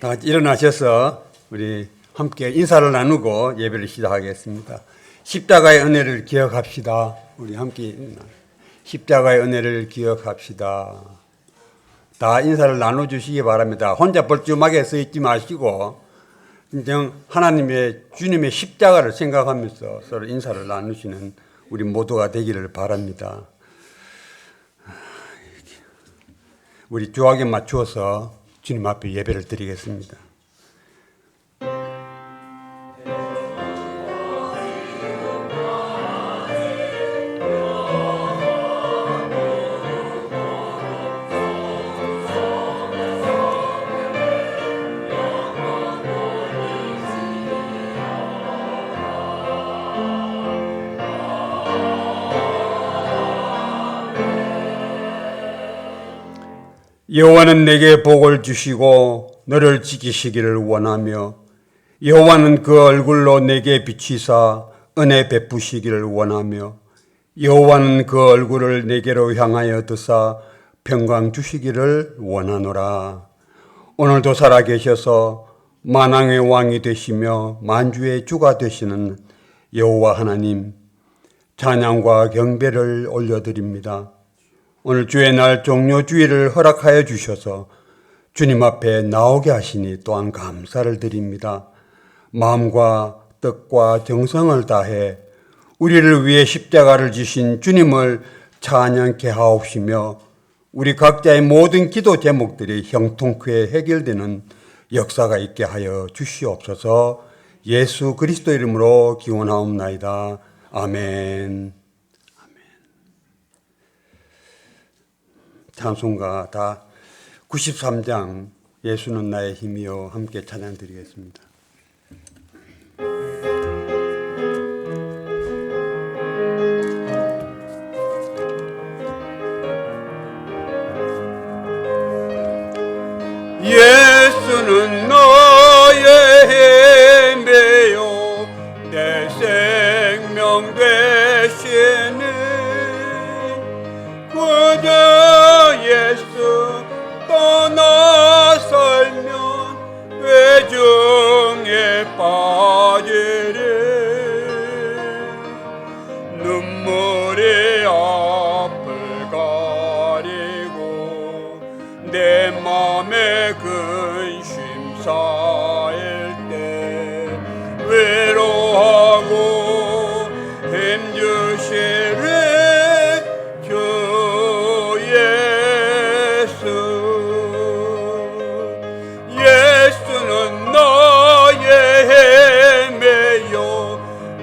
다 같이 일어나셔서 우리 함께 인사를 나누고 예배를 시작하겠습니다. 십자가의 은혜를 기억합시다. 우리 함께 십자가의 은혜를 기억합시다. 다 인사를 나눠주시기 바랍니다. 혼자 벌쭘하게 서 있지 마시고 진정 하나님의 주님의 십자가를 생각하면서 서로 인사를 나누시는 우리 모두가 되기를 바랍니다. 우리 주악에 맞추어서 주님 앞에 예배를 드리겠습니다. 여호와는 내게 복을 주시고 너를 지키시기를 원하며 여호와는 그 얼굴로 내게 비치사 은혜 베푸시기를 원하며 여호와는 그 얼굴을 내게로 향하여 드사 평강 주시기를 원하노라. 오늘도 살아계셔서 만왕의 왕이 되시며 만주의 주가 되시는 여호와 하나님, 찬양과 경배를 올려드립니다. 오늘 주의 날 종료주일을 허락하여 주셔서 주님 앞에 나오게 하시니 또한 감사를 드립니다. 마음과 뜻과 정성을 다해 우리를 위해 십자가를 지신 주님을 찬양케 하옵시며 우리 각자의 모든 기도 제목들이 형통케 해결되는 역사가 있게 하여 주시옵소서. 예수 그리스도 이름으로 기원하옵나이다. 아멘. 찬송가 다 93장 예수는 나의 힘이여 함께 찬양드리겠습니다. 예수는 나의 힘이여 내 생명 되시니 그저 예수 떠나설면 회중에 빠지리. 눈물이 앞을 가리고 내 맘에 근심 쌓일 때 위로하고 힘주시리. 예수는 나의 힘이요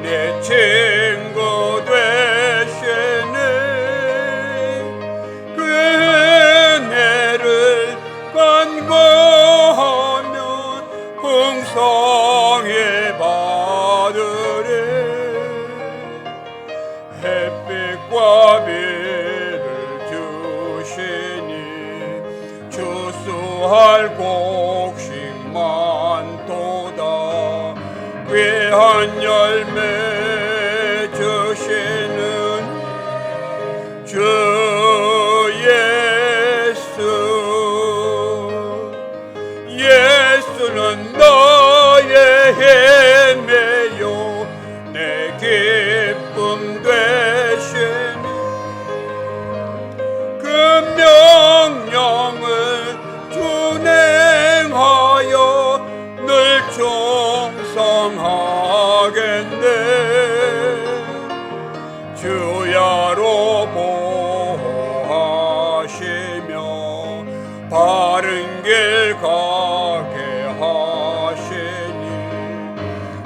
내 친구 되시니 그 은혜를 간구하면 풍성히 받으리. 햇빛과 비를 주시니 주수할 곡식만 도다. 귀한 열매 주시는 주 예수. 예수는 나의 힘이요 내 기쁨 되시니 그 명령을 준행하여 늘 충성하겠네. 주야로 보호하시며 바른 길 가게 하시니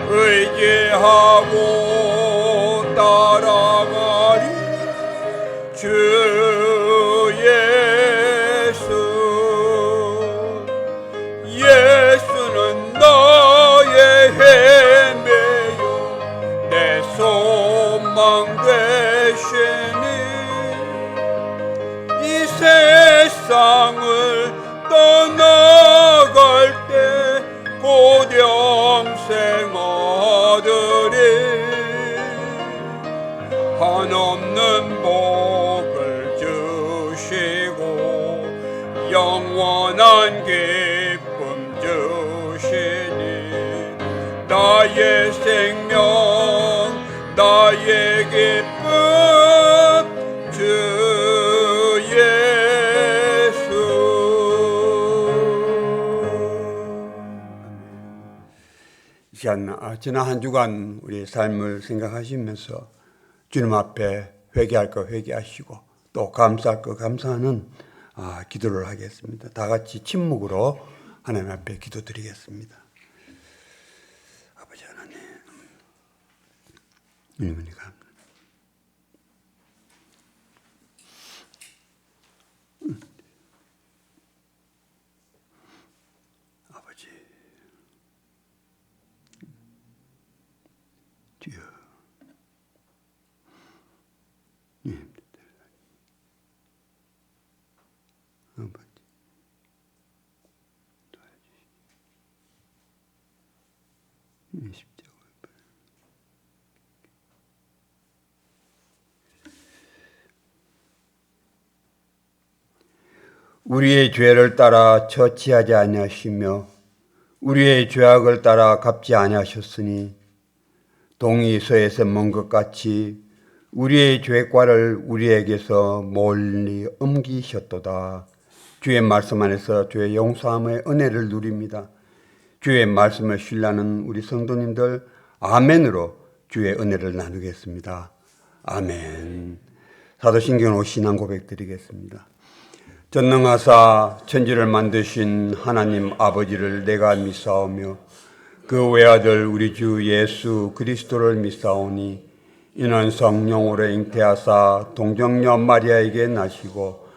의지하고 따라가리. 주 예수는 나의 힘이요 내 소망 되시니 이 세상을 떠나갈 때 곧 영생 얻으리. 나의 생명 나의 기쁨 주 예수. 이 시간 지난 한 주간 우리의 삶을 생각하시면서 주님 앞에 회개할 거 회개하시고 또 감사할 거 감사하는 기도를 하겠습니다. 다 같이 침묵으로 하나님 앞에 기도드리겠습니다. 아버지 하나님, 은혜가 아버지 주여 아버지 우리의 죄를 따라 처치하지 아니하시며 우리의 죄악을 따라 갚지 아니하셨으니 동이 서에서 먼 것 같이 우리의 죄과를 우리에게서 멀리 옮기셨도다. 주의 말씀 안에서 주의 용서함의 은혜를 누립니다. 주의 말씀을 신뢰하는 우리 성도님들 아멘으로 주의 은혜를 나누겠습니다. 아멘. 사도신경 5신앙 고백 드리겠습니다. 전능하사 천지를 만드신 하나님 아버지를 내가 믿사오며 그 외아들 우리 주 예수 그리스도를 믿사오니 이는 성령으로 잉태하사 동정녀 마리아에게 나시고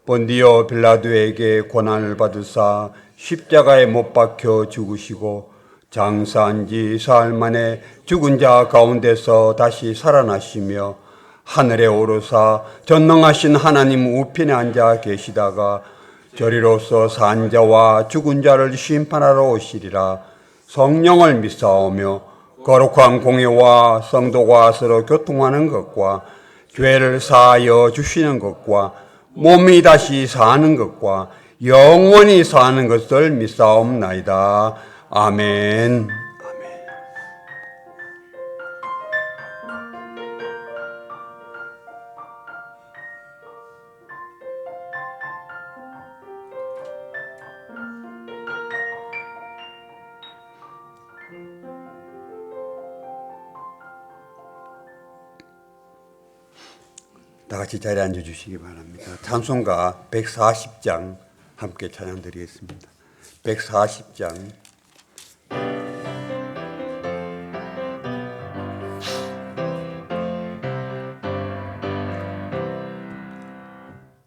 본디오 빌라도에게 고난을 받으사 십자가에 못 박혀 죽으시고 장사한 지 사흘 만에 죽은 자 가운데서 다시 살아나시며 하늘에 오르사 전능하신 하나님 우편에 앉아 계시다가 저리로서 산 자와 죽은 자를 심판하러 오시리라. 성령을 믿사오며 거룩한 공회와 성도가 서로 교통하는 것과 죄를 사하여 주시는 것과 몸이 다시 사는 것과 영원히 사는 것을 믿사옵나이다. 아멘. 다 같이 자리에 앉아주시기 바랍니다. 찬송가 140장 함께 찬양드리겠습니다. 140장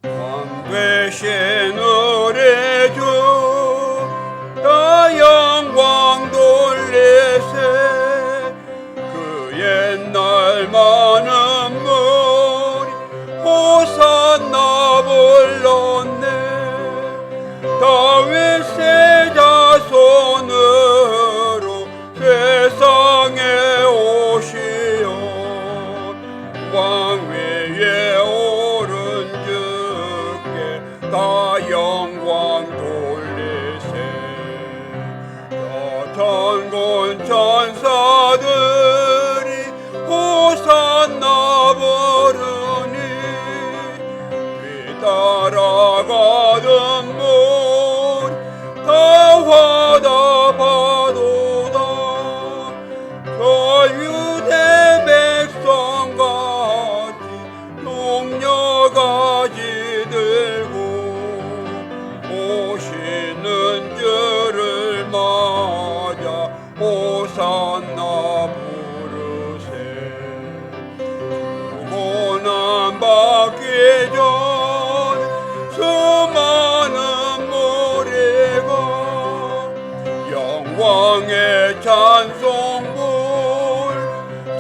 왕 되신 우리 주 다 영광 돌리세 그 옛날 많은 호산나 불렀네 다윗의 자손으로 세상에 오시어 왕위에 오른 주께 다 영광 돌리세 다 천군 천사들이 호산나 부르니 따라가던 물 다 화답하도다 전유대 백성같이 동료가지 들고 오시는 주를 맞아 호산나 부르세 고난 받기 전 수많은 무리가 영광의 찬송불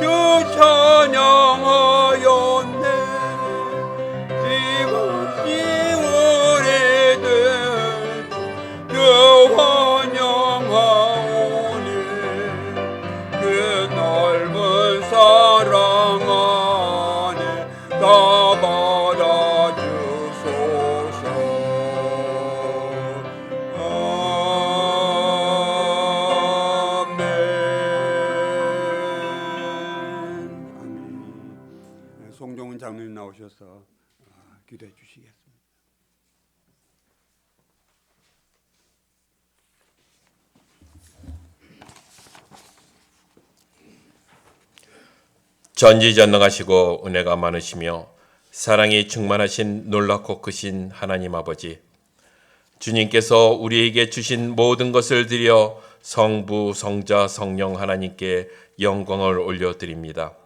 주 찬양하였네 이곳이 우리들 주 환영하오니 그 넓은 사랑 안에 다 받아주소서. 아멘. 장로님 나오셔서 기도해 주시겠습니다. 전지전능하시고 은혜가 많으시며 사랑이 충만하신 놀랍고 크신 하나님 아버지, 주님께서 우리에게 주신 모든 것을 드려 성부, 성자, 성령 하나님께 영광을 올려드립니다.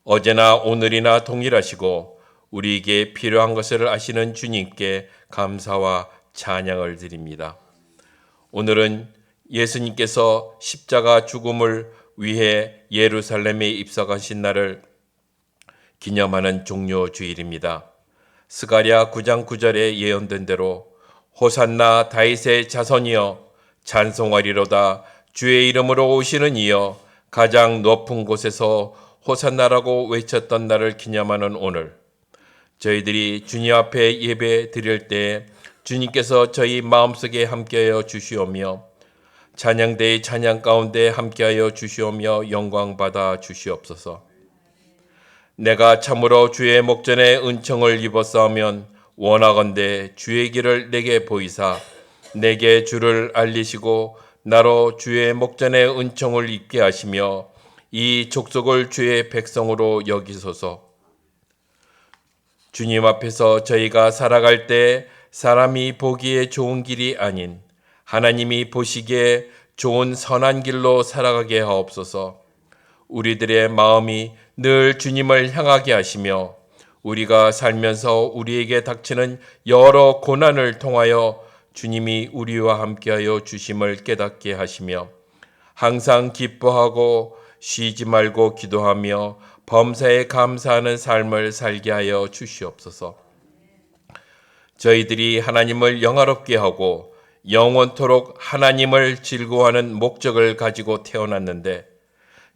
어제나 오늘이나 동일하시고 우리에게 필요한 것을 아시는 주님께 감사와 찬양을 드립니다. 오늘은 예수님께서 십자가 죽음을 위해 예루살렘에 입성하신 날을 기념하는 종료주일입니다. 스가랴 9장 9절에 예언된 대로 호산나 다윗의 자손이여 찬송하리로다, 주의 이름으로 오시는 이여 가장 높은 곳에서 호산나라고 외쳤던 날을 기념하는 오늘, 저희들이 주님 앞에 예배 드릴 때 주님께서 저희 마음속에 함께하여 주시오며 찬양대의 찬양 가운데 함께하여 주시오며 영광 받아 주시옵소서. 내가 참으로 주의 목전에 은총을 입었사오면 원하건대 주의 길을 내게 보이사 내게 주를 알리시고 나로 주의 목전에 은총을 입게 하시며 이 족속을 주의 백성으로 여기소서. 주님 앞에서 저희가 살아갈 때 사람이 보기에 좋은 길이 아닌 하나님이 보시기에 좋은 선한 길로 살아가게 하옵소서. 우리들의 마음이 늘 주님을 향하게 하시며 우리가 살면서 우리에게 닥치는 여러 고난을 통하여 주님이 우리와 함께하여 주심을 깨닫게 하시며 항상 기뻐하고 쉬지 말고 기도하며 범사에 감사하는 삶을 살게 하여 주시옵소서. 저희들이 하나님을 영화롭게 하고 영원토록 하나님을 즐거워하는 목적을 가지고 태어났는데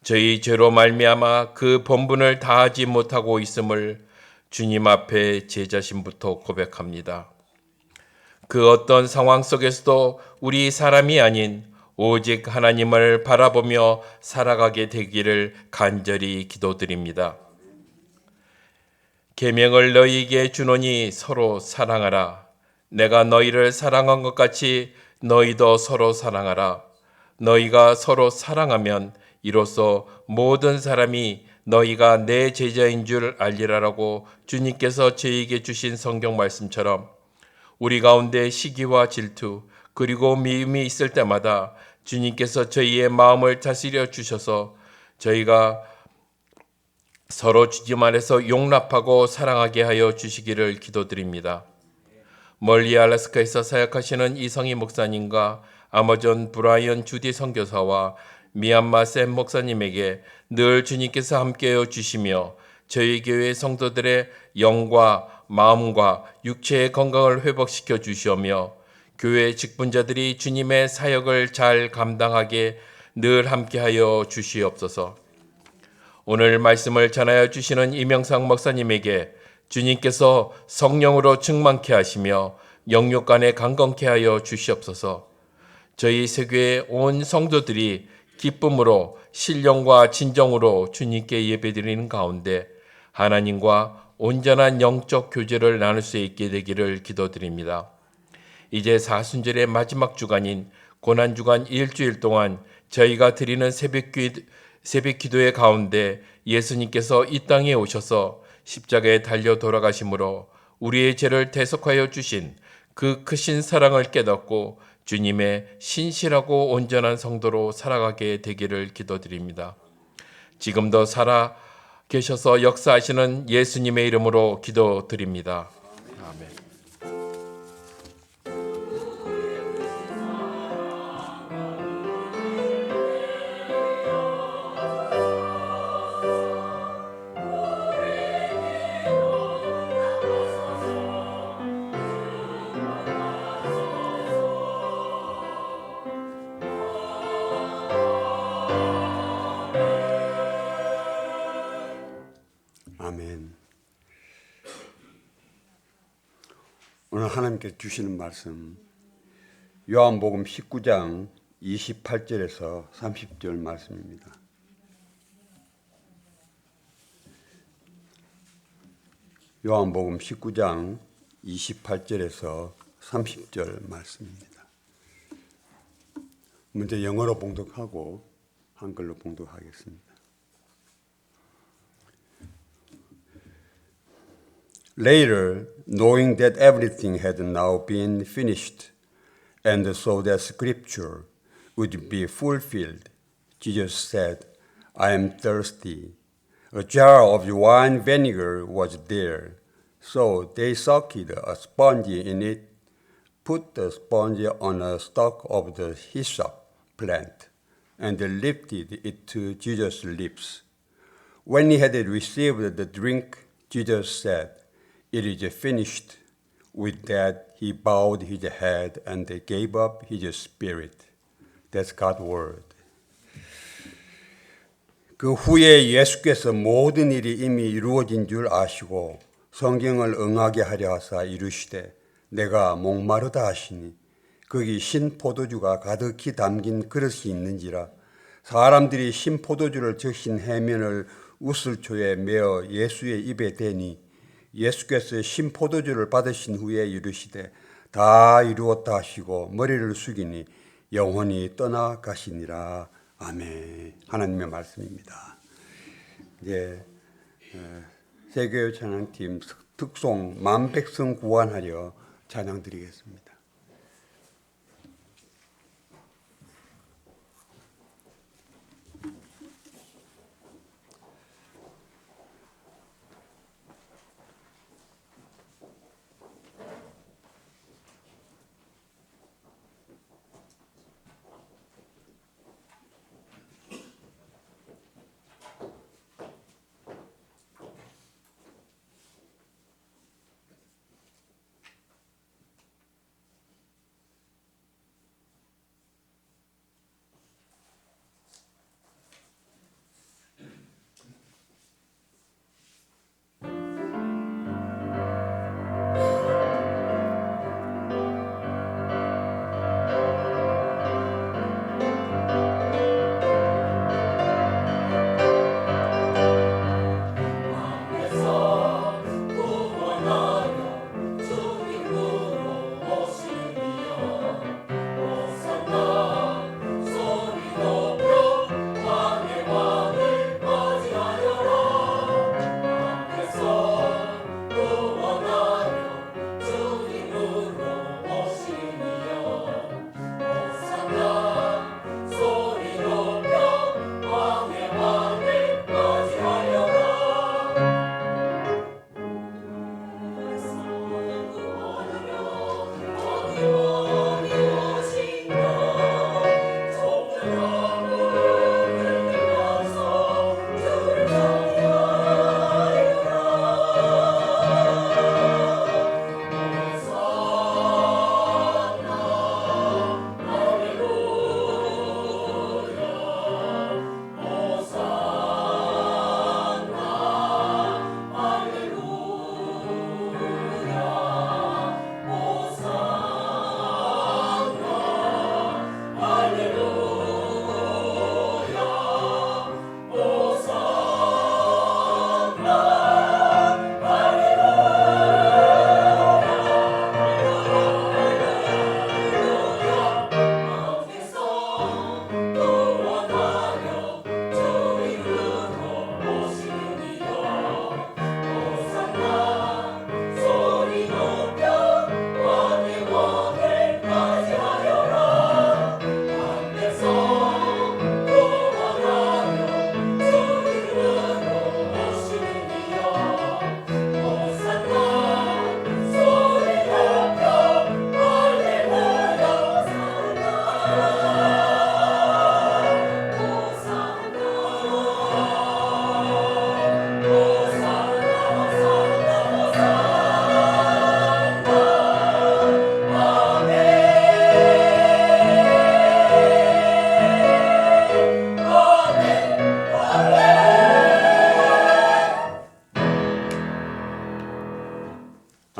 저희 죄로 말미암아 그 본분을 다하지 못하고 있음을 주님 앞에 제 자신부터 고백합니다. 그 어떤 상황 속에서도 우리 사람이 아닌 오직 하나님을 바라보며 살아가게 되기를 간절히 기도드립니다. 계명을 너희에게 주노니 서로 사랑하라. 내가 너희를 사랑한 것 같이 너희도 서로 사랑하라. 너희가 서로 사랑하면 이로써 모든 사람이 너희가 내 제자인 줄 알리라라고 주님께서 저희에게 주신 성경 말씀처럼 우리 가운데 시기와 질투 그리고 미움이 있을 때마다 주님께서 저희의 마음을 다스려 주셔서 저희가 서로 주님 안에서 용납하고 사랑하게 하여 주시기를 기도드립니다. 멀리 알래스카에서 사역하시는 이성희 목사님과 아마존 브라이언 주디 선교사와 미얀마 샘 목사님에게 늘 주님께서 함께하여 주시며 저희 교회 성도들의 영과 마음과 육체의 건강을 회복시켜 주시오며 교회 직분자들이 주님의 사역을 잘 감당하게 늘 함께하여 주시옵소서. 오늘 말씀을 전하여 주시는 이명상 목사님에게 주님께서 성령으로 충만케 하시며 영육간에 강건케 하여 주시옵소서. 저희 세교의 온 성도들이 기쁨으로 신령과 진정으로 주님께 예배드리는 가운데 하나님과 온전한 영적 교제를 나눌 수 있게 되기를 기도드립니다. 이제 사순절의 마지막 주간인 고난주간 일주일 동안 저희가 드리는 새벽 기도의 가운데 예수님께서 이 땅에 오셔서 십자가에 달려 돌아가심으로 우리의 죄를 대속하여 주신 그 크신 사랑을 깨닫고 주님의 신실하고 온전한 성도로 살아가게 되기를 기도드립니다. 지금도 살아 계셔서 역사하시는 예수님의 이름으로 기도드립니다. 아멘. 아멘. 오늘 하나님께서 주시는 말씀 요한복음 19장 28절에서 30절 말씀입니다. 요한복음 19장 28절에서 30절 말씀입니다. 먼저 영어로 봉독하고 한글로 봉독하겠습니다. Later, knowing that everything had now been finished, and so that Scripture would be fulfilled, Jesus said, I am thirsty. A jar of wine vinegar was there, so they soaked a sponge in it, put the sponge on a stalk of the hyssop plant, and lifted it to Jesus' lips. When he had received the drink, Jesus said, It is finished. With that, he bowed his head and gave up his spirit. That's God's word. 그 후에 예수께서 모든 일이 이미 이루어진 줄 아시고 성경을 응하게 하려 하사 이르시되 내가 목마르다 하시니 거기 신 포도주가 가득히 담긴 그릇이 있는지라 사람들이 신 포도주를 적신 해면을 우슬초에 메어 예수의 입에 대니 예수께서 신 포도주를 받으신 후에 이르시되 다 이루었다 하시고 머리를 숙이니 영혼이 떠나가시니라. 아멘. 하나님의 말씀입니다. 이제 세계의 찬양팀 특송 만백성 구원하려 찬양 드리겠습니다.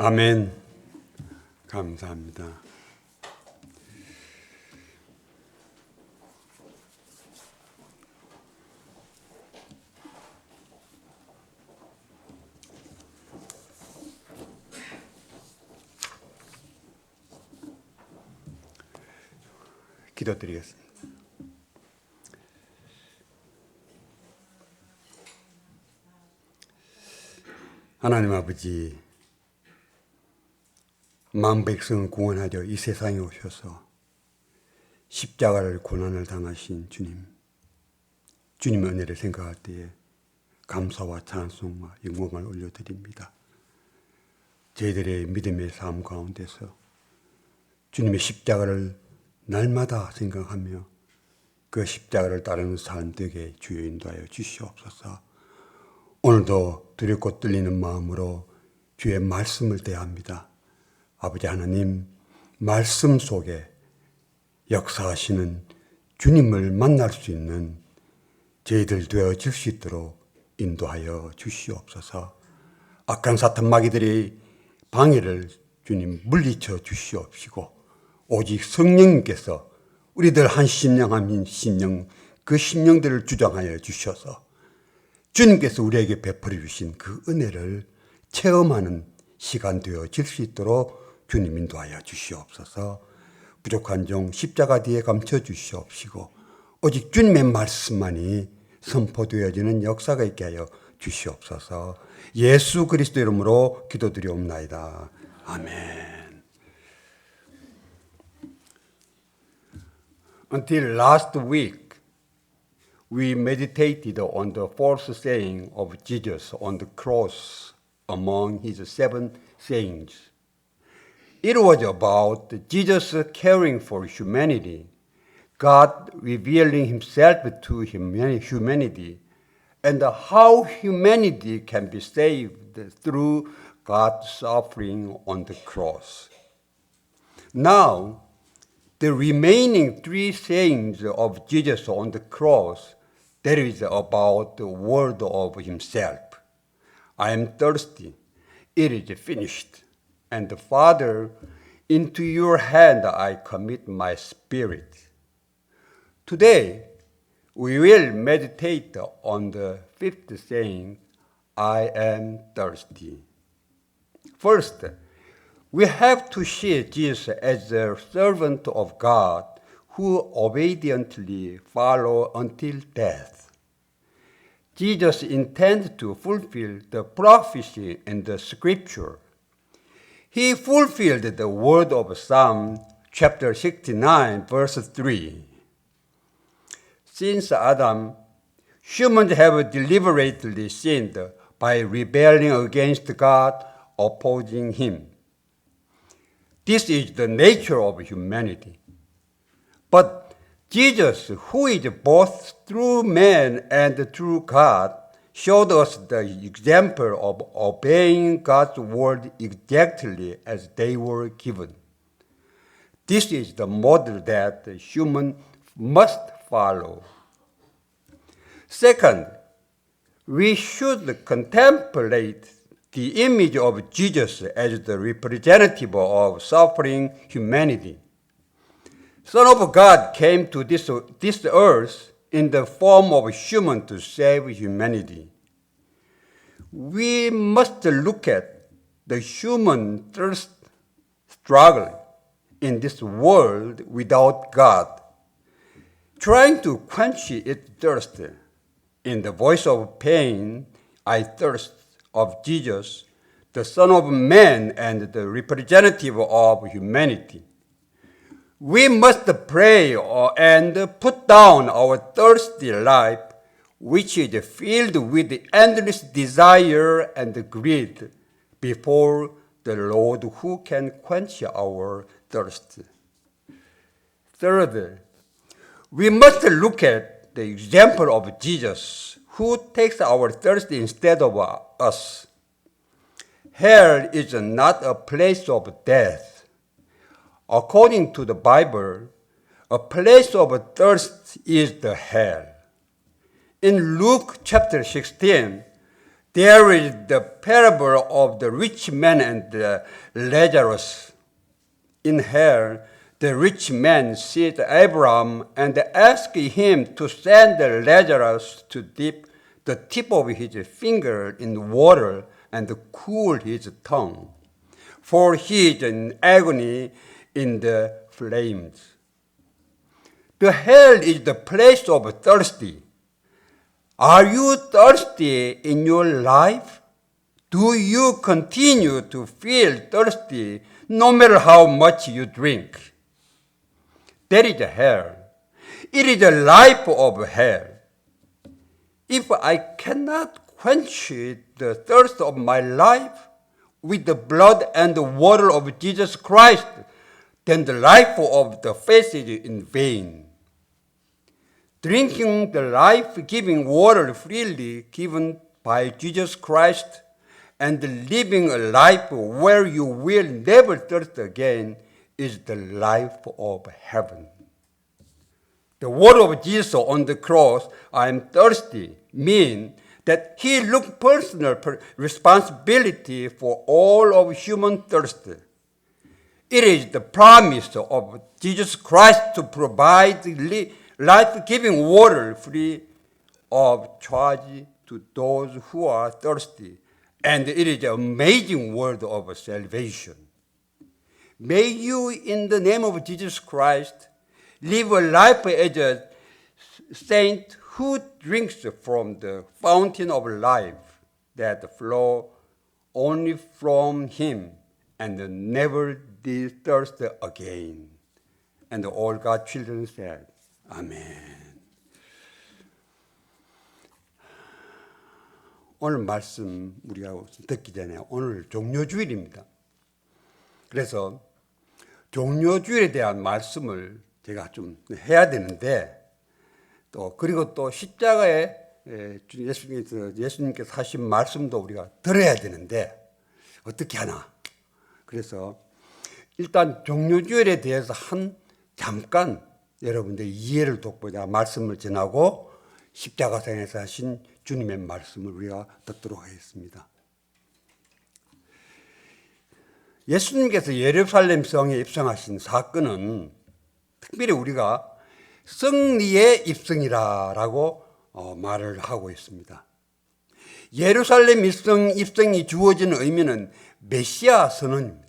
아멘. 감사합니다. 기도드리겠습니다. 하나님 아버지, 만 백성을 구원하려 이 세상에 오셔서 십자가를 고난을 당하신 주님, 주님의 은혜를 생각할 때에 감사와 찬송과 영광을 올려드립니다. 저희들의 믿음의 삶 가운데서 주님의 십자가를 날마다 생각하며 그 십자가를 따르는 삶 되게 주여 인도하여 주시옵소서. 오늘도 두렵고 떨리는 마음으로 주의 말씀을 대합니다. 아버지 하나님, 말씀 속에 역사하시는 주님을 만날 수 있는 저희들 되어질 수 있도록 인도하여 주시옵소서. 악한 사탄 마귀들의 방해를 주님 물리쳐 주시옵시고 오직 성령님께서 우리들 한 심령 한 심령 그 심령들을 주장하여 주셔서 주님께서 우리에게 베풀어 주신 그 은혜를 체험하는 시간 되어질 수 있도록 주님 인도하여 주시옵소서. 부족한 종 십자가 뒤에 감춰 주시옵시고 오직 주님의 말씀만이 선포되어지는 역사가 있게 하여 주시옵소서. 예수 그리스도 이름으로 기도드리옵나이다. 아멘. Until last week, we meditated on the fourth saying of Jesus on the cross among his 7 sayings. It was about Jesus caring for humanity, God revealing himself to humanity, and how humanity can be saved through God's suffering on the cross. Now, the remaining 3 sayings of Jesus on the cross, that is about the word of himself. I am thirsty, it is finished. And Father, into your hand I commit my spirit. Today, we will meditate on the 5th saying, I am thirsty. First, we have to see Jesus as a servant of God who obediently follows until death. Jesus intends to fulfill the prophecy in the scripture. He fulfilled the word of Psalm chapter 69, verse 3. Since Adam, humans have deliberately sinned by rebelling against God, opposing him. This is the nature of humanity. But Jesus, who is both true man and true God, showed us the example of obeying God's word exactly as they were given. This is the model that the human must follow. Second, we should contemplate the image of Jesus as the representative of suffering humanity. Son of God came to this earth in the form of a human to save humanity. We must look at the human thirst struggle in this world without God, trying to quench its thirst. In the voice of pain, I thirst of Jesus, the Son of Man and the representative of humanity. We must pray and put down our thirsty life, which is filled with endless desire and greed, before the Lord who can quench our thirst. Third, we must look at the example of Jesus, who takes our thirst instead of us. Hell is not a place of death. According to the Bible, a place of thirst is the hell. In Luke chapter 16, there is the parable of the rich man and Lazarus. In hell, the rich man sees Abraham and asks him to send Lazarus to dip the tip of his finger in water and cool his tongue, for he is in agony in the flames. The hell is the place of thirsty. Are you thirsty in your life? Do you continue to feel thirsty no matter how much you drink? That is hell. It is the life of hell. If I cannot quench the thirst of my life with the blood and the water of Jesus Christ, then the life of the faith is in vain. Drinking the life-giving water freely given by Jesus Christ and living a life where you will never thirst again is the life of heaven. The word of Jesus on the cross, I am thirsty, mean that he took personal responsibility for all of human thirst. It is the promise of Jesus Christ to provide life-giving water free of charge to those who are thirsty. And it is an amazing word of salvation. May you, in the name of Jesus Christ, live a life as a saint who drinks from the fountain of life that flow only from him and never did thirst again. And all God's children said, 아멘. 오늘 말씀 우리가 듣기 전에 오늘 종료주일입니다. 그래서 종료주일에 대한 말씀을 제가 좀 해야 되는데 또 그리고 또 십자가에 예수님께서 하신 말씀도 우리가 들어야 되는데 어떻게 하나? 그래서 일단 종료주일에 대해서 잠깐 여러분들 이해를 돕고자 말씀을 전하고 십자가상에서 하신 주님의 말씀을 우리가 듣도록 하겠습니다. 예수님께서 예루살렘 성에 입성하신 사건은 특별히 우리가 승리의 입성이라고 말을 하고 있습니다. 예루살렘 입성이 주어지는 의미는 메시아 선언입니다.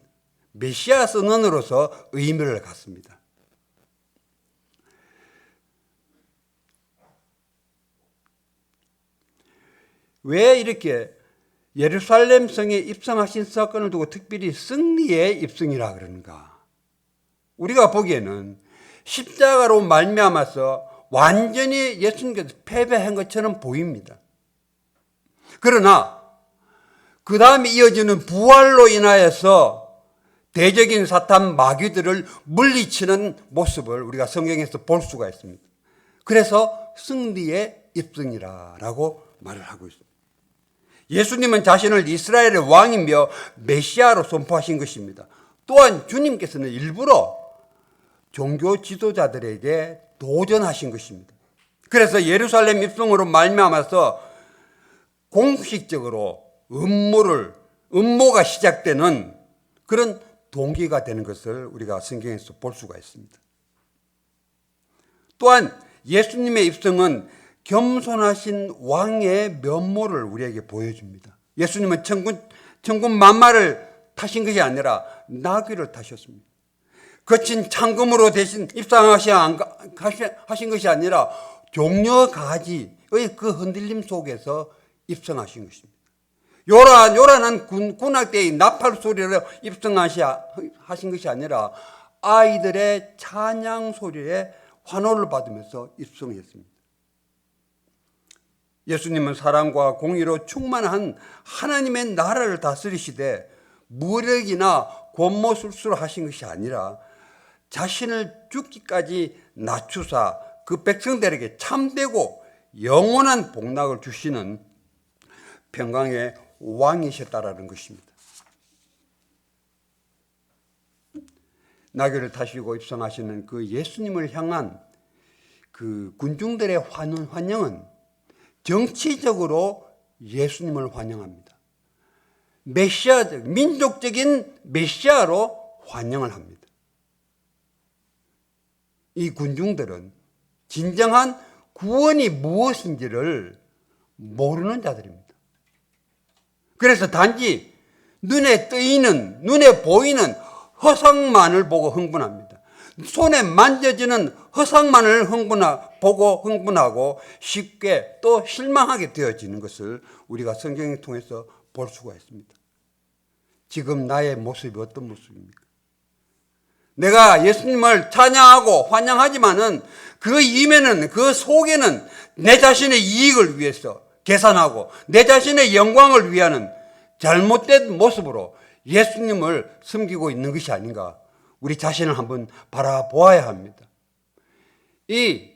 메시아 선언으로서 의미를 갖습니다. 왜 이렇게 예루살렘 성에 입성하신 사건을 두고 특별히 승리의 입성이라 그러는가? 우리가 보기에는 십자가로 말미암아서 완전히 예수님께서 패배한 것처럼 보입니다. 그러나 그 다음에 이어지는 부활로 인하여서 대적인 사탄 마귀들을 물리치는 모습을 우리가 성경에서 볼 수가 있습니다. 그래서 승리의 입성이라고 말을 하고 있습니다. 예수님은 자신을 이스라엘의 왕이며 메시아로 선포하신 것입니다. 또한 주님께서는 일부러 종교 지도자들에게 도전하신 것입니다. 그래서 예루살렘 입성으로 말미암아서 공식적으로 음모가 시작되는 그런 동기가 되는 것을 우리가 성경에서 볼 수가 있습니다. 또한 예수님의 입성은 겸손하신 왕의 면모를 우리에게 보여줍니다. 예수님은 천군 만마를 타신 것이 아니라 나귀를 타셨습니다. 거친 창검으로 대신 입성하신 것이 아니라 종려가지의 그 흔들림 속에서 입성하신 것입니다. 요란한 군악대의 나팔 소리로 입성하신 것이 아니라 아이들의 찬양 소리에 환호를 받으면서 입성했습니다. 예수님은 사랑과 공의로 충만한 하나님의 나라를 다스리시되 무력이나 권모술수로 하신 것이 아니라 자신을 죽기까지 낮추사 그 백성들에게 참되고 영원한 복락을 주시는 평강의 왕이셨다라는 것입니다. 나귀를 타시고 입성하시는 그 예수님을 향한 그 군중들의 환영은 정치적으로 예수님을 환영합니다. 메시아적, 민족적인 메시아로 환영을 합니다. 이 군중들은 진정한 구원이 무엇인지를 모르는 자들입니다. 그래서 단지 눈에 보이는 허상만을 보고 흥분합니다. 손에 만져지는 허상만을 보고 흥분하고 쉽게 또 실망하게 되어지는 것을 우리가 성경을 통해서 볼 수가 있습니다. 지금 나의 모습이 어떤 모습입니까? 내가 예수님을 찬양하고 환영하지만은 그 이면은, 그 속에는 내 자신의 이익을 위해서 계산하고 내 자신의 영광을 위하는 잘못된 모습으로 예수님을 섬기고 있는 것이 아닌가, 우리 자신을 한번 바라보아야 합니다. 이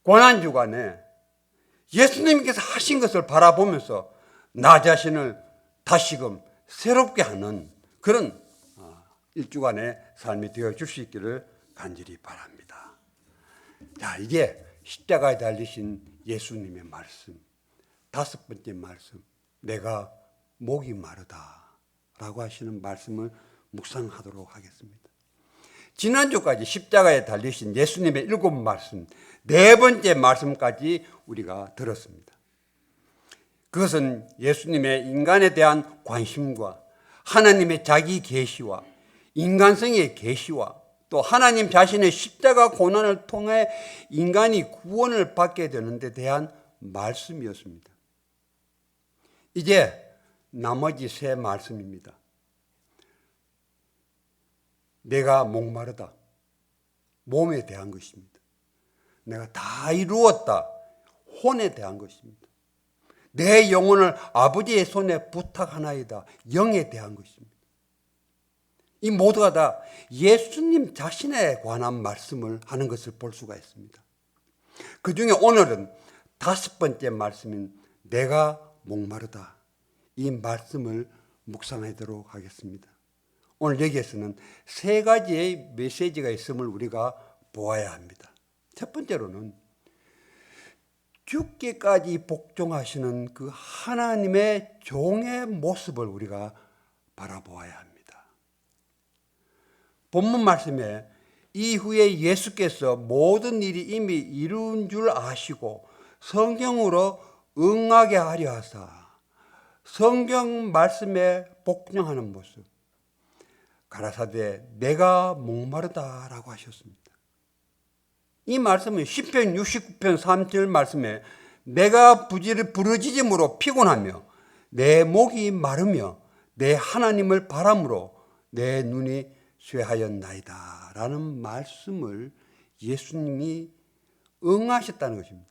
고난주간에 예수님께서 하신 것을 바라보면서 나 자신을 다시금 새롭게 하는 그런 일주간의 삶이 되어줄 수 있기를 간절히 바랍니다. 자, 이제 십자가에 달리신 예수님의 말씀, 다섯 번째 말씀, 내가 목이 마르다 라고 하시는 말씀을 묵상하도록 하겠습니다. 지난주까지 십자가에 달리신 예수님의 7말씀, 네 번째 말씀까지 우리가 들었습니다. 그것은 예수님의 인간에 대한 관심과 하나님의 자기 계시와 인간성의 계시와 또 하나님 자신의 십자가 고난을 통해 인간이 구원을 받게 되는 데 대한 말씀이었습니다. 이제 나머지 세 말씀입니다. 내가 목마르다, 몸에 대한 것입니다. 내가 다 이루었다, 혼에 대한 것입니다. 내 영혼을 아버지의 손에 부탁하나이다, 영에 대한 것입니다. 이 모두가 다 예수님 자신에 관한 말씀을 하는 것을 볼 수가 있습니다. 그 중에 오늘은 다섯 번째 말씀인 내가 목마르다, 이 말씀을 묵상하도록 하겠습니다. 오늘 여기에서는 세 가지의 메시지가 있음을 우리가 보아야 합니다. 첫 번째로는 죽기까지 복종하시는 그 하나님의 종의 모습을 우리가 바라보아야 합니다. 본문 말씀에 이후에 예수께서 모든 일이 이미 이룬 줄 아시고 성경으로 응하게 하려 하사 성경 말씀에 복종하는 모습, 가라사대 내가 목마르다라고 하셨습니다. 이 말씀은 시편 69편 3절 말씀에 내가 부르짖음으로 피곤하며 내 목이 마르며 내 하나님을 바람으로 내 눈이 쇠하였나이다 라는 말씀을 예수님이 응하셨다는 것입니다.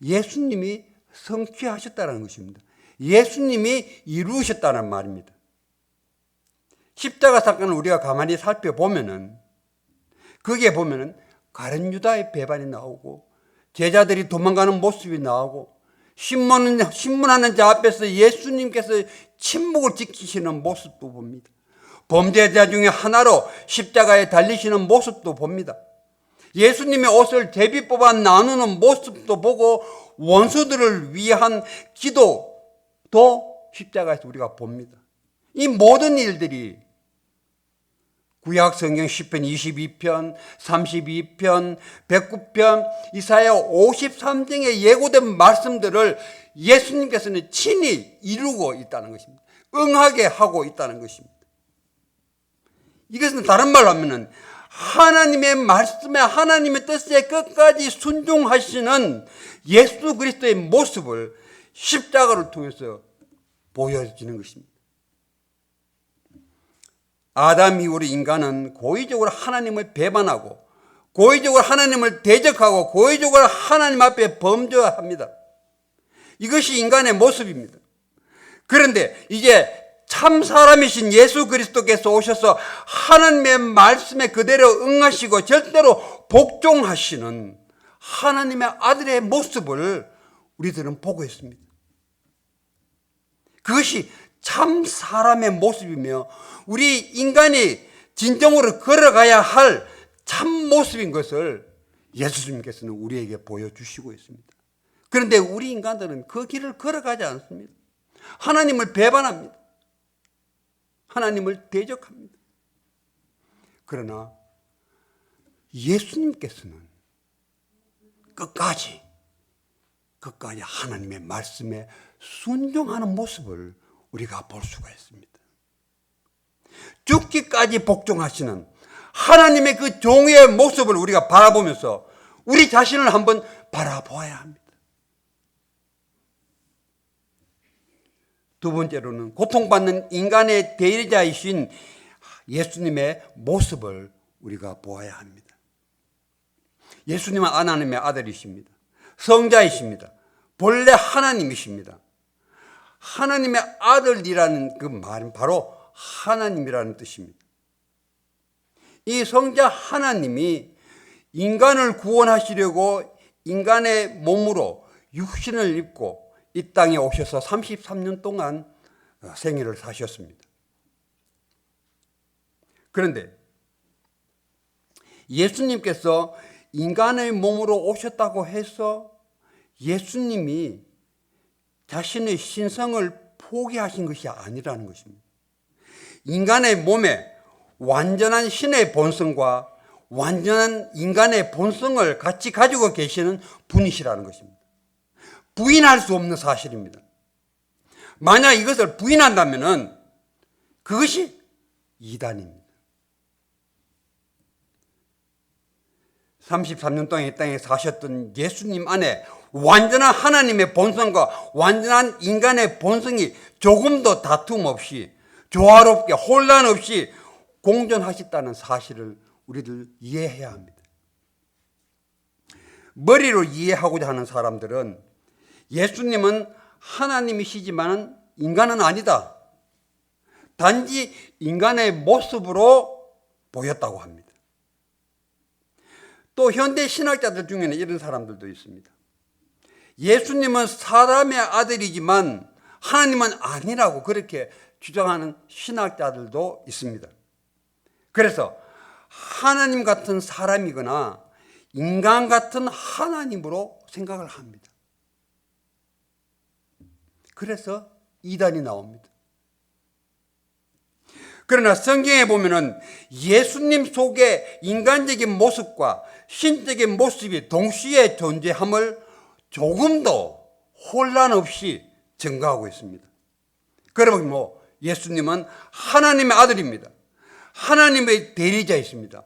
예수님이 성취하셨다는 것입니다. 예수님이 이루셨다는 말입니다. 십자가 사건을 우리가 가만히 살펴보면은 거기에 보면은 가룟 유다의 배반이 나오고 제자들이 도망가는 모습이 나오고 신문하는 자 앞에서 예수님께서 침묵을 지키시는 모습도 봅니다. 범죄자 중에 하나로 십자가에 달리시는 모습도 봅니다. 예수님의 옷을 제비 뽑아 나누는 모습도 보고 원수들을 위한 기도도 십자가에서 우리가 봅니다. 이 모든 일들이 구약 성경 시편 22편, 32편, 109편, 이사야 53장에 예고된 말씀들을 예수님께서는 친히 이루고 있다는 것입니다. 응하게 하고 있다는 것입니다. 이것은 다른 말로 하면은 하나님의 말씀에 하나님의 뜻에 끝까지 순종하시는 예수 그리스도의 모습을 십자가를 통해서 보여지는 것입니다. 아담 이후로 인간은 고의적으로 하나님을 배반하고 고의적으로 하나님을 대적하고 고의적으로 하나님 앞에 범죄합니다. 이것이 인간의 모습입니다. 그런데 이제 참 사람이신 예수 그리스도께서 오셔서 하나님의 말씀에 그대로 응하시고 절대로 복종하시는 하나님의 아들의 모습을 우리들은 보고 있습니다. 그것이 참 사람의 모습이며 우리 인간이 진정으로 걸어가야 할 참 모습인 것을 예수님께서는 우리에게 보여주시고 있습니다. 그런데 우리 인간들은 그 길을 걸어가지 않습니다. 하나님을 배반합니다. 하나님을 대적합니다. 그러나 예수님께서는 끝까지 하나님의 말씀에 순종하는 모습을 우리가 볼 수가 있습니다. 죽기까지 복종하시는 하나님의 그 종의 모습을 우리가 바라보면서 우리 자신을 한번 바라보아야 합니다. 두 번째로는 고통받는 인간의 대리자이신 예수님의 모습을 우리가 보아야 합니다. 예수님은 하나님의 아들이십니다. 성자이십니다. 본래 하나님이십니다. 하나님의 아들이라는 그 말은 바로 하나님이라는 뜻입니다. 이 성자 하나님이 인간을 구원하시려고 인간의 몸으로 육신을 입고 이 땅에 오셔서 33년 동안 생애를 사셨습니다. 그런데 예수님께서 인간의 몸으로 오셨다고 해서 예수님이 자신의 신성을 포기하신 것이 아니라는 것입니다. 인간의 몸에 완전한 신의 본성과 완전한 인간의 본성을 같이 가지고 계시는 분이시라는 것입니다. 부인할 수 없는 사실입니다. 만약 이것을 부인한다면 그것이 이단입니다. 33년 동안 이 땅에 사셨던 예수님 안에 완전한 하나님의 본성과 완전한 인간의 본성이 조금도 다툼 없이 조화롭게 혼란 없이 공존하셨다는 사실을 우리들 이해해야 합니다. 머리로 이해하고자 하는 사람들은 예수님은 하나님이시지만 인간은 아니다. 단지 인간의 모습으로 보였다고 합니다. 또 현대 신학자들 중에는 이런 사람들도 있습니다. 예수님은 사람의 아들이지만 하나님은 아니라고 그렇게 주장하는 신학자들도 있습니다. 그래서 하나님 같은 사람이거나 인간 같은 하나님으로 생각을 합니다. 그래서 이단이 나옵니다. 그러나 성경에 보면은 예수님 속에 인간적인 모습과 신적인 모습이 동시에 존재함을 조금도 혼란 없이 증거하고 있습니다. 그러면 예수님은 하나님의 아들입니다. 하나님의 대리자이십니다.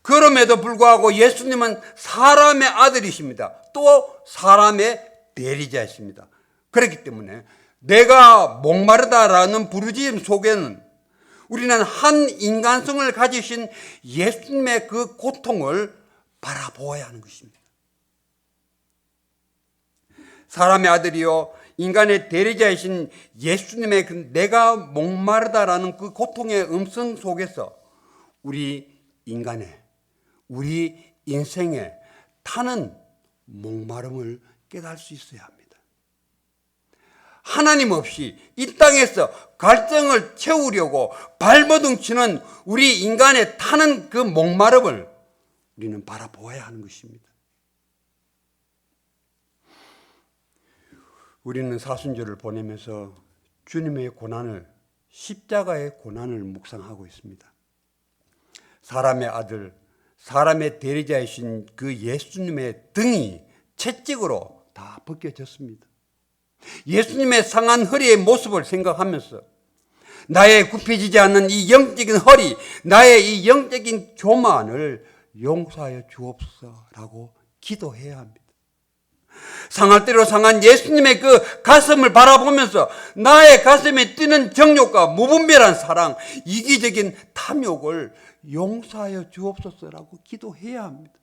그럼에도 불구하고 예수님은 사람의 아들이십니다. 또 사람의 대리자이십니다. 그렇기 때문에 내가 목마르다라는 부르짖음 속에는 우리는 한 인간성을 가지신 예수님의 그 고통을 바라보아야 하는 것입니다. 사람의 아들이요 인간의 대리자이신 예수님의 그 내가 목마르다라는 그 고통의 음성 속에서 우리 인간의 우리 인생에 타는 목마름을 깨달을 수 있어야 합니다. 하나님 없이 이 땅에서 갈증을 채우려고 발버둥 치는 우리 인간의 타는 그 목마름을 우리는 바라보아야 하는 것입니다. 우리는 사순절을 보내면서 주님의 고난을, 십자가의 고난을 묵상하고 있습니다. 사람의 아들, 사람의 대리자이신 그 예수님의 등이 채찍으로 다 벗겨졌습니다. 예수님의 상한 허리의 모습을 생각하면서 나의 굽혀지지 않는 이 영적인 허리, 나의 이 영적인 교만을 용서하여 주옵소서라고 기도해야 합니다. 상할 대로 상한 예수님의 그 가슴을 바라보면서 나의 가슴에 뛰는 정욕과 무분별한 사랑, 이기적인 탐욕을 용서하여 주옵소서라고 기도해야 합니다.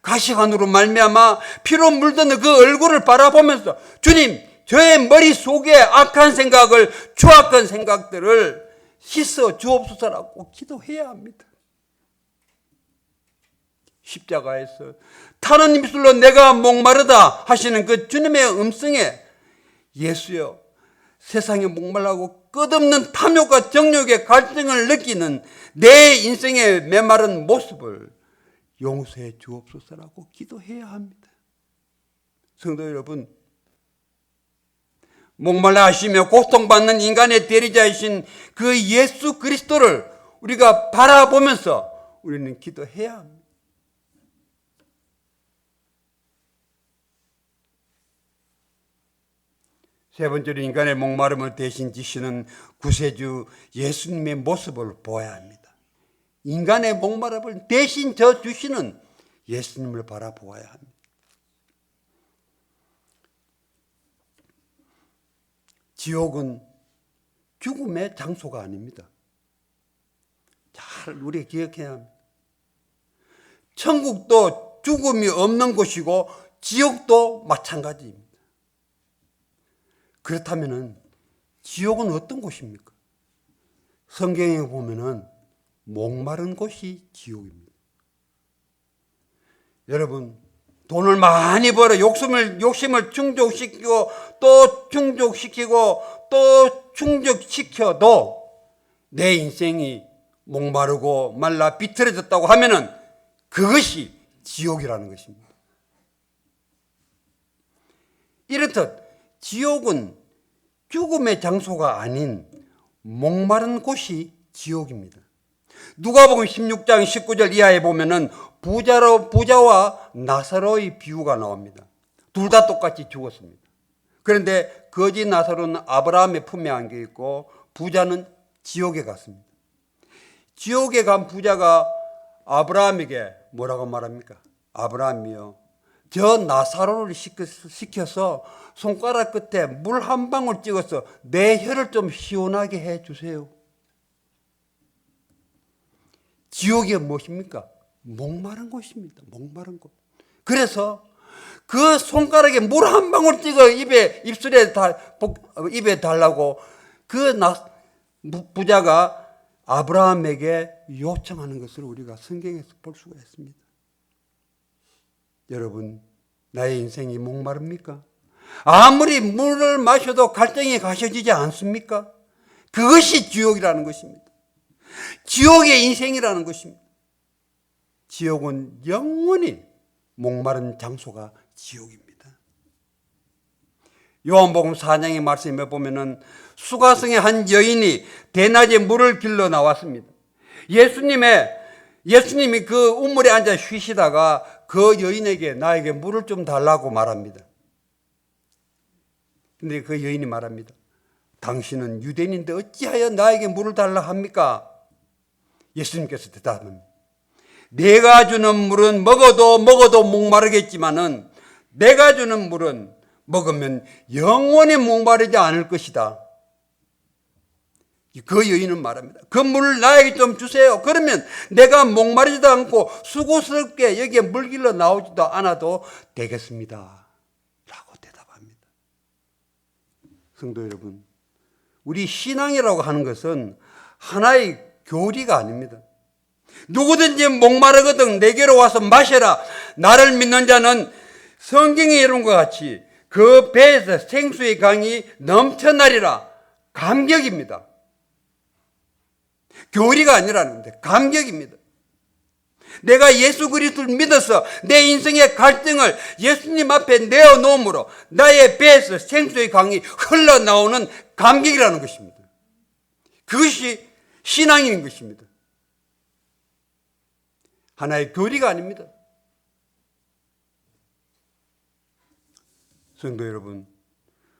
가시관으로 말미암아 피로 물드는 그 얼굴을 바라보면서 주님, 저의 머릿속에 악한 생각을, 추악한 생각들을 씻어 주옵소서라고 기도해야 합니다. 십자가에서 타는 입술로 내가 목마르다 하시는 그 주님의 음성에 예수여, 세상에 목말라고 끝없는 탐욕과 정욕의 갈등을 느끼는 내 인생의 메마른 모습을 용서해 주옵소서라고 기도해야 합니다. 성도 여러분, 목말라 하시며 고통받는 인간의 대리자이신 그 예수 그리스도를 우리가 바라보면서 우리는 기도해야 합니다. 세 번째로 인간의 목마름을 대신 지시는 구세주 예수님의 모습을 보아야 합니다. 인간의 목마름을 대신 져주시는 예수님을 바라보아야 합니다. 지옥은 죽음의 장소가 아닙니다. 잘 우리가 기억해야 합니다. 천국도 죽음이 없는 곳이고 지옥도 마찬가지입니다. 그렇다면 지옥은 어떤 곳입니까? 성경에 보면은 목마른 곳이 지옥입니다. 여러분, 돈을 많이 벌어 욕심을 충족시키고 또 충족시키고 또 충족시켜도 내 인생이 목마르고 말라 비틀어졌다고 하면은 그것이 지옥이라는 것입니다. 이렇듯 지옥은 죽음의 장소가 아닌 목마른 곳이 지옥입니다. 누가복음 16장 19절 이하에 보면은 부자와 나사로의 비유가 나옵니다. 둘 다 똑같이 죽었습니다. 그런데 거지 나사로는 아브라함의 품에 안겨 있고 부자는 지옥에 갔습니다. 지옥에 간 부자가 아브라함에게 뭐라고 말합니까? 아브라함이요, 저 나사로를 시켜서 손가락 끝에 물 한 방울 찍어서 내 혀를 좀 시원하게 해 주세요. 지옥이 무엇입니까? 목마른 곳입니다. 목마른 곳. 그래서 그 손가락에 물 한 방울 찍어 입에 달라고 그 부자가 아브라함에게 요청하는 것을 우리가 성경에서 볼 수가 있습니다. 여러분, 나의 인생이 목마릅니까? 아무리 물을 마셔도 갈증이 가셔지지 않습니까? 그것이 지옥이라는 것입니다. 지옥의 인생이라는 것입니다. 지옥은 영원히 목마른 장소가 지옥입니다. 요한복음 4장의 말씀에 보면은 수가성의 한 여인이 대낮에 물을 길러 나왔습니다. 예수님이 그 우물에 앉아 쉬시다가 그 여인에게 나에게 물을 좀 달라고 말합니다. 근데 그 여인이 말합니다. 당신은 유대인인데 어찌하여 나에게 물을 달라 합니까? 예수님께서 대답합니다. 내가 주는 물은 먹어도 목마르겠지만은 내가 주는 물은 먹으면 영원히 목마르지 않을 것이다. 그 여인은 말합니다. 그 물을 나에게 좀 주세요. 그러면 내가 목마르지도 않고 수고스럽게 여기에 물 길러 나오지도 않아도 되겠습니다. 라고 대답합니다. 성도 여러분, 우리 신앙이라고 하는 것은 하나의 교리가 아닙니다. 누구든지 목마르거든 내게로 와서 마셔라. 나를 믿는 자는 성경에 이룬 것 같이 그 배에서 생수의 강이 넘쳐나리라. 감격입니다. 교리가 아니라는 건데 감격입니다. 내가 예수 그리스도를 믿어서 내 인생의 갈등을 예수님 앞에 내어놓음으로 나의 배에서 생수의 강이 흘러나오는 감격이라는 것입니다. 그것이 신앙인 것입니다. 하나의 교리가 아닙니다. 성도 여러분,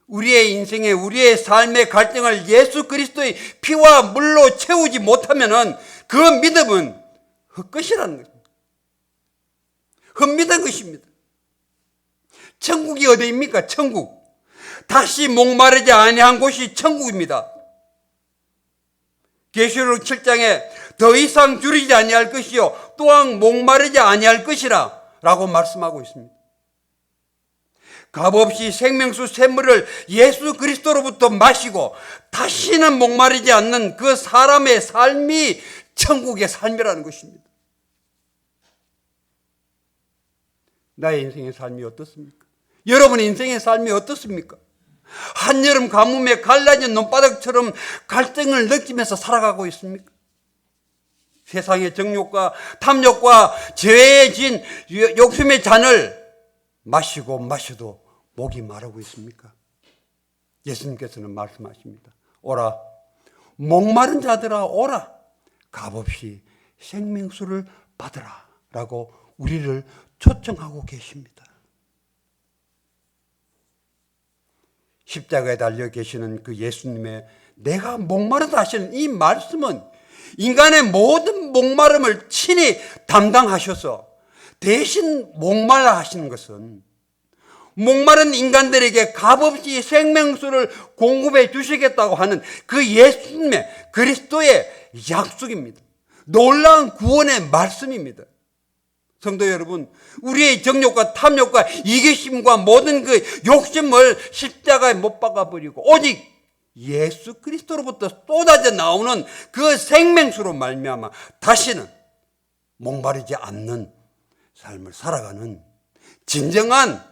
우리의 인생에 우리의 삶의 갈등을 예수 그리스도의 피와 물로 채우지 못하면은 그 믿음은 헛것이라는 것입니다. 헛믿은 것입니다. 천국이 어디입니까? 천국. 다시 목마르지 아니한 곳이 천국입니다. 계시록 7장에 더 이상 줄이지 아니할 것이요 또한 목마르지 아니할 것이라 라고 말씀하고 있습니다. 값없이 생명수 샘물을 예수 그리스도로부터 마시고 다시는 목마르지 않는 그 사람의 삶이 천국의 삶이라는 것입니다. 나의 인생의 삶이 어떻습니까? 여러분의 인생의 삶이 어떻습니까? 한여름 가뭄에 갈라진 논바닥처럼 갈등을 느끼면서 살아가고 있습니까? 세상의 정욕과 탐욕과 죄의 진 욕심의 잔을 마시고 마셔도 목이 마르고 있습니까? 예수님께서는 말씀하십니다. 오라, 목마른 자들아 오라, 값없이 생명수를 받으라 라고 우리를 초청하고 계십니다. 십자가에 달려 계시는 그 예수님의 내가 목마르다 하시는 이 말씀은 인간의 모든 목마름을 친히 담당하셔서 대신 목말라 하시는 것은 목마른 인간들에게 값없이 생명수를 공급해 주시겠다고 하는 그 예수님의 그리스도의 약속입니다. 놀라운 구원의 말씀입니다. 성도 여러분, 우리의 정욕과 탐욕과 이기심과 모든 그 욕심을 십자가에 못 박아버리고 오직 예수 그리스도로부터 쏟아져 나오는 그 생명수로 말미암아 다시는 목마르지 않는 삶을 살아가는 진정한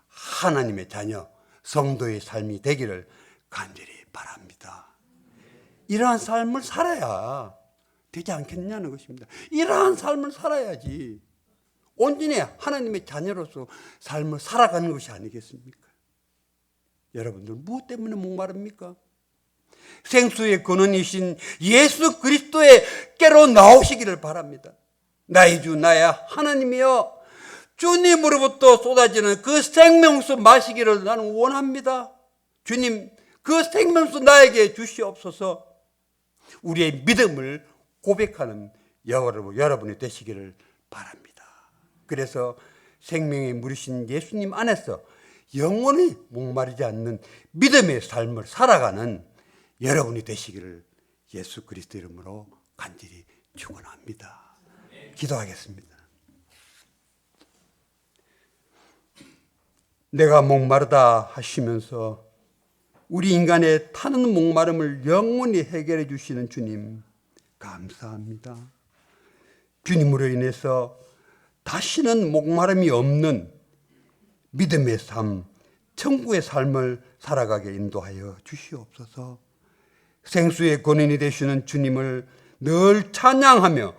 하나님의 자녀, 성도의 삶이 되기를 간절히 바랍니다. 이러한 삶을 살아야 되지 않겠냐는 것입니다. 이러한 삶을 살아야지 온전히 하나님의 자녀로서 삶을 살아가는 것이 아니겠습니까? 여러분들 무엇 때문에 목마릅니까? 생수의 근원이신 예수 그리스도의께로 나오시기를 바랍니다. 나의 주 나의 하나님이여, 주님으로부터 쏟아지는 그 생명수 마시기를 나는 원합니다. 주님, 그 생명수 나에게 주시옵소서. 우리의 믿음을 고백하는 여러분이 되시기를 바랍니다. 그래서 생명의 물이신 예수님 안에서 영원히 목마르지 않는 믿음의 삶을 살아가는 여러분이 되시기를 예수 그리스도 이름으로 간절히 축원합니다. 기도하겠습니다. 내가 목마르다 하시면서 우리 인간의 타는 목마름을 영원히 해결해 주시는 주님, 감사합니다. 주님으로 인해서 다시는 목마름이 없는 믿음의 삶, 천국의 삶을 살아가게 인도하여 주시옵소서. 생수의 권인이 되시는 주님을 늘 찬양하며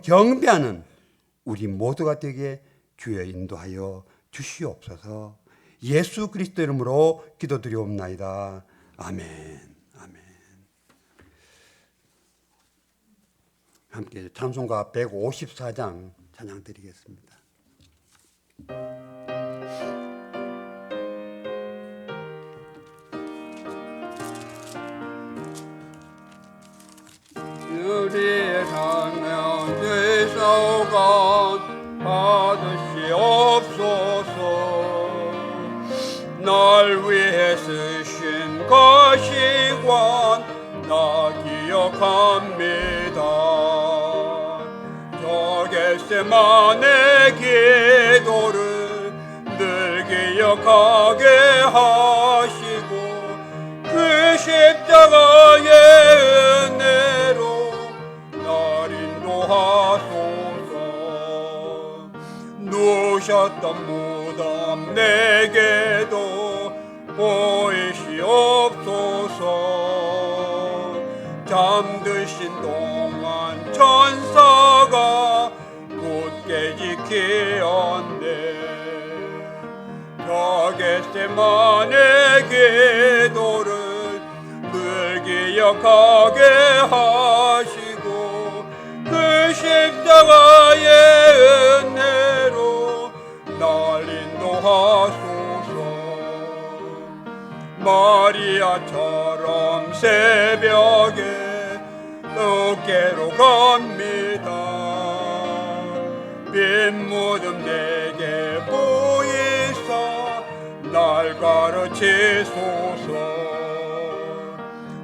경배하는 우리 모두가 되게 주여 인도하여 주시옵소서. 예수 그리스도 이름으로 기도드리옵나이다. 아멘. 아멘. 함께 찬송가 154장 찬양 드리겠습니다. 우리의 생명 죄사오간 받으시옵소서. 날 위해 쓰신 거시관 나 기억합니다. 저 겟세마네 기도를 늘 기억하게 하시고 그 십자가의 은혜로 날 인도하소서. 누우셨던 무덤 내게도 보이시옵소서. 잠드신 동안 천사가 굳게 지키었네. 저 겟세마네 기도를 늘 기억하게 하시고 그 십자가의 은혜로 날 인도하소서. 마리아처럼 새벽에 어깨로 갑니다. 빈 무덤 내게 보이사 날 가르치소서.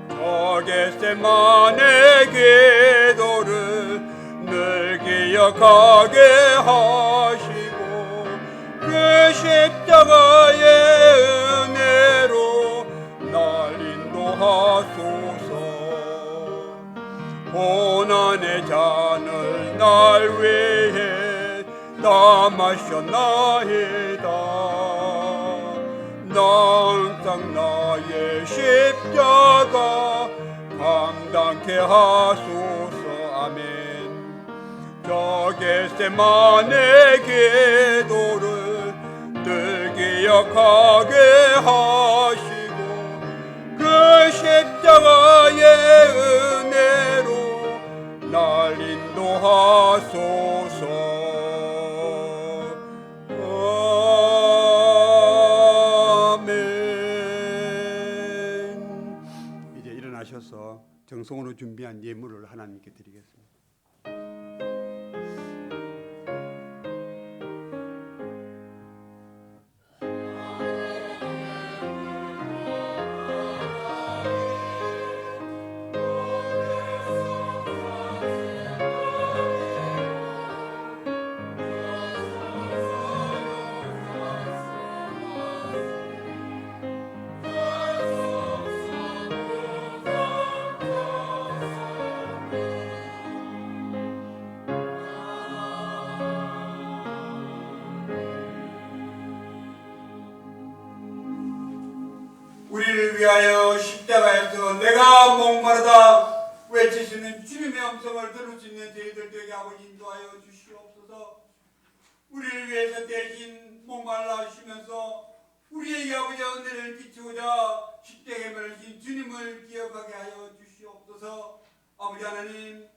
저 겟세마네 기도를 늘 기억하게 하시고 그 십자가의 은혜로 날 인도하소서. 고난의 잔을 날 위해 다 마셨나이다. 나 항상 나의 십자가 감당케 하소서. 아멘. 저 겟세마네 기도를 늘 기억하게 하시고 그 십자가의 은혜로 날 인도하소서. 아멘. 이제 일어나셔서 정성으로 준비한 예물을 하나님께 드리겠습니다. 우리를 위하여 십자가에서 내가 목마르다 외치시는 주님의 음성을 들을 수 있는 저희들 되게 아버지 인도하여 주시옵소서. 우리를 위해서 대신 목말라 하시면서 우리에게 아버지 은혜를 끼치고자 십자가에 매르신 주님을 기억하게 하여 주시옵소서. 아버지 하나님,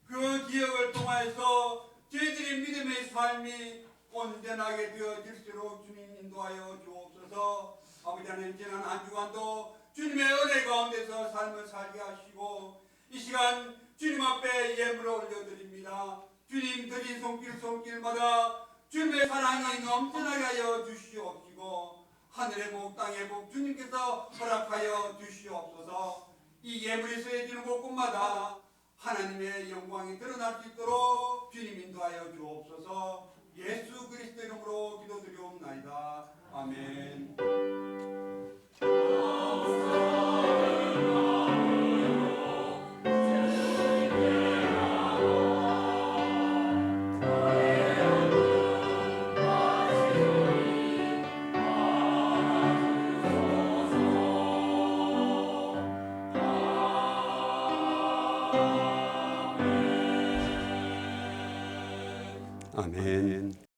그 기억을 통하여서 저희들의 믿음의 삶이 온전하게 되어질수록 주님 인도하여 주옵소서. 아버지 하나님, 지난 한 주간도 주님의 은혜 가운데서 삶을 살게 하시고 이 시간 주님 앞에 예물을 올려드립니다. 주님 드린 손길마다 주님의 사랑이 넘쳐나게 하여 주시옵시고 하늘의 복 땅의 복 주님께서 허락하여 주시옵소서. 이 예물이 쓰여지는 곳곳마다 하나님의 영광이 드러날 수 있도록 주님 인도하여 주옵소서. 예수 그리스도 이름으로 기도드리옵나이다. 아멘. 아멘.